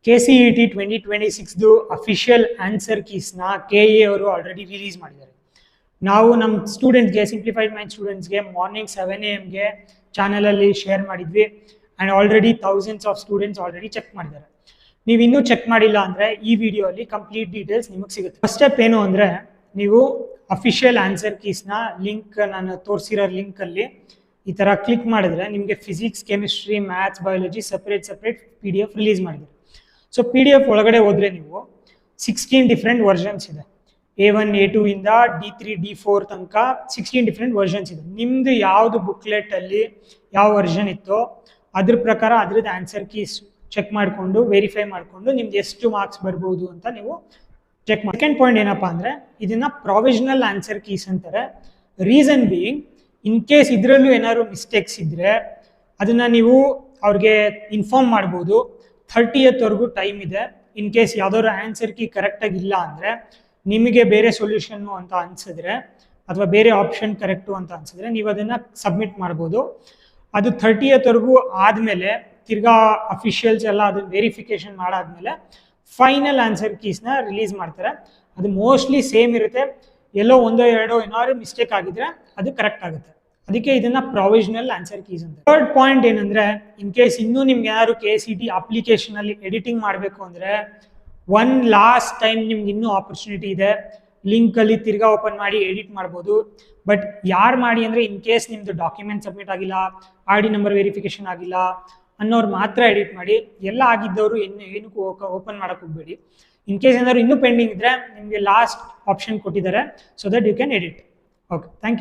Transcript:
KCET 2026 official answer ಕೀಸ್ನ KE ಅವರು already release ಮಾಡಿದ್ದಾರೆ. ನಾವು ನಮ್ಮ ಸ್ಟೂಡೆಂಟ್ಸ್ಗೆ, ಸಿಂಪ್ಲಿಫೈಡ್ ಮೈಂಡ್ ಸ್ಟೂಡೆಂಟ್ಸ್ಗೆ ಮಾರ್ನಿಂಗ್ 7 AM ಚಾನಲಲ್ಲಿ ಶೇರ್ ಮಾಡಿದ್ವಿ. And already thousands of students already check ಮಾಡಿದ್ದಾರೆ. ನೀವು ಇನ್ನೂ ಚೆಕ್ ಮಾಡಿಲ್ಲ ಅಂದರೆ ಈ ವಿಡಿಯೋ ಅಲ್ಲಿ ಕಂಪ್ಲೀಟ್ ಡೀಟೇಲ್ಸ್ ನಿಮಗೆ ಸಿಗುತ್ತೆ. ಫಸ್ಟ್ ಸ್ಟೆಪ್ ಏನು ಅಂದರೆ, ನೀವು ಅಫಿಷಿಯಲ್ ಆನ್ಸರ್ ಕೀಸ್ನ ಲಿಂಕ್, ನಾನು ತೋರಿಸಿರೋ ಲಿಂಕಲ್ಲಿ ಈ ಥರ ಕ್ಲಿಕ್ ಮಾಡಿದ್ರೆ ನಿಮಗೆ physics, chemistry, maths, biology separate PDF release ಮಾಡಿದ್ದಾರೆ. ಸೊ PDF ಒಳಗಡೆ ಹೋದರೆ ನೀವು 16 ಡಿಫ್ರೆಂಟ್ ವರ್ಷನ್ಸ್ ಇದೆ. A1, A2 ಇಂದ D3, D4 ತನಕ 16 ಡಿಫ್ರೆಂಟ್ ವರ್ಷನ್ಸ್ ಇದೆ. ನಿಮ್ಮದು ಯಾವುದು ಬುಕ್ಲೆಟಲ್ಲಿ ಯಾವ ವರ್ಷನ್ ಇತ್ತೋ ಅದ್ರ ಪ್ರಕಾರ ಅದ್ರದ್ದು ಆನ್ಸರ್ ಕೀಸ್ ಚೆಕ್ ಮಾಡಿಕೊಂಡು ವೆರಿಫೈ ಮಾಡಿಕೊಂಡು ನಿಮ್ದು ಎಷ್ಟು ಮಾರ್ಕ್ಸ್ ಬರ್ಬೋದು ಅಂತ ನೀವು ಚೆಕ್ ಮಾಡಿ. ಸೆಕೆಂಡ್ ಪಾಯಿಂಟ್ ಏನಪ್ಪ ಅಂದರೆ, ಇದನ್ನು ಪ್ರಾವಿಷನಲ್ ಆನ್ಸರ್ ಕೀಸ್ ಅಂತಾರೆ. ರೀಸನ್ ಬೀಯಿಂಗ್, ಇನ್ ಕೇಸ್ ಇದರಲ್ಲೂ ಏನಾದ್ರು ಮಿಸ್ಟೇಕ್ಸ್ ಇದ್ದರೆ ಅದನ್ನು ನೀವು ಅವ್ರಿಗೆ ಇನ್ಫಾರ್ಮ್ ಮಾಡ್ಬೋದು. 30th ಟೈಮ್ ಇದೆ. ಇನ್ ಕೇಸ್ ಯಾವ್ದಾದ್ರು ಆನ್ಸರ್ ಕೀ ಕರೆಕ್ಟಾಗಿ ಇಲ್ಲ ಅಂದರೆ, ನಿಮಗೆ ಬೇರೆ ಸೊಲ್ಯೂಷನ್ನು ಅಂತ ಅನಿಸಿದ್ರೆ ಅಥವಾ ಬೇರೆ ಆಪ್ಷನ್ ಕರೆಕ್ಟು ಅಂತ ಅನಿಸಿದ್ರೆ ನೀವು ಅದನ್ನು ಸಬ್ಮಿಟ್ ಮಾಡ್ಬೋದು. ಅದು 30th ಆದಮೇಲೆ ತಿರ್ಗಾ ಅಫಿಷಿಯಲ್ಸ್ ಎಲ್ಲ ಅದನ್ನು ವೆರಿಫಿಕೇಶನ್ ಮಾಡಾದ್ಮೇಲೆ ಫೈನಲ್ ಆನ್ಸರ್ ಕೀಸ್ನ ರಿಲೀಸ್ ಮಾಡ್ತಾರೆ. ಅದು ಮೋಸ್ಟ್ಲಿ ಸೇಮ್ ಇರುತ್ತೆ. ಎಲ್ಲೋ ಒಂದೋ ಎರಡೋ ಏನಾದ್ರು ಮಿಸ್ಟೇಕ್ ಆಗಿದ್ರೆ ಅದು ಕರೆಕ್ಟ್ ಆಗುತ್ತೆ. ಅದಕ್ಕೆ ಇದನ್ನ ಪ್ರಾವಿಷನಲ್ ಆನ್ಸರ್ ಕೀಸ್ ಅಂತ. ಥರ್ಡ್ ಪಾಯಿಂಟ್ ಏನಂದ್ರೆ, ಇನ್ ಕೇಸ್ ಇನ್ನೂ ನಿಮ್ಗೆ ಏನಾದ್ರು KCET ಅಪ್ಲಿಕೇಶನ್ ಅಲ್ಲಿ ಎಡಿಟಿಂಗ್ ಮಾಡಬೇಕು ಅಂದ್ರೆ ಒನ್ ಲಾಸ್ಟ್ ಟೈಮ್ ನಿಮ್ಗೆ ಇನ್ನೂ ಆಪರ್ಚುನಿಟಿ ಇದೆ. ಲಿಂಕ್ ಅಲ್ಲಿ ತಿರ್ಗಾ ಓಪನ್ ಮಾಡಿ ಎಡಿಟ್ ಮಾಡ್ಬೋದು. ಬಟ್ ಯಾರು ಮಾಡಿ ಅಂದ್ರೆ, ಇನ್ ಕೇಸ್ ನಿಮ್ದು ಡಾಕ್ಯುಮೆಂಟ್ ಸಬ್ಮಿಟ್ ಆಗಿಲ್ಲ, ID ನಂಬರ್ ವೆರಿಫಿಕೇಶನ್ ಆಗಿಲ್ಲ ಅನ್ನೋರು ಮಾತ್ರ ಎಡಿಟ್ ಮಾಡಿ. ಎಲ್ಲ ಆಗಿದ್ದವರು ಏನಕ್ಕೂ ಓಪನ್ ಮಾಡಕ್ಕೆ ಹೋಗ್ಬೇಡಿ. ಇನ್ ಕೇಸ್ ಏನಾದ್ರು ಇನ್ನೂ ಪೆಂಡಿಂಗ್ ಇದ್ರೆ ನಿಮಗೆ ಲಾಸ್ಟ್ ಆಪ್ಷನ್ ಕೊಟ್ಟಿದ್ದಾರೆ, so that you can edit. Okay, thank you.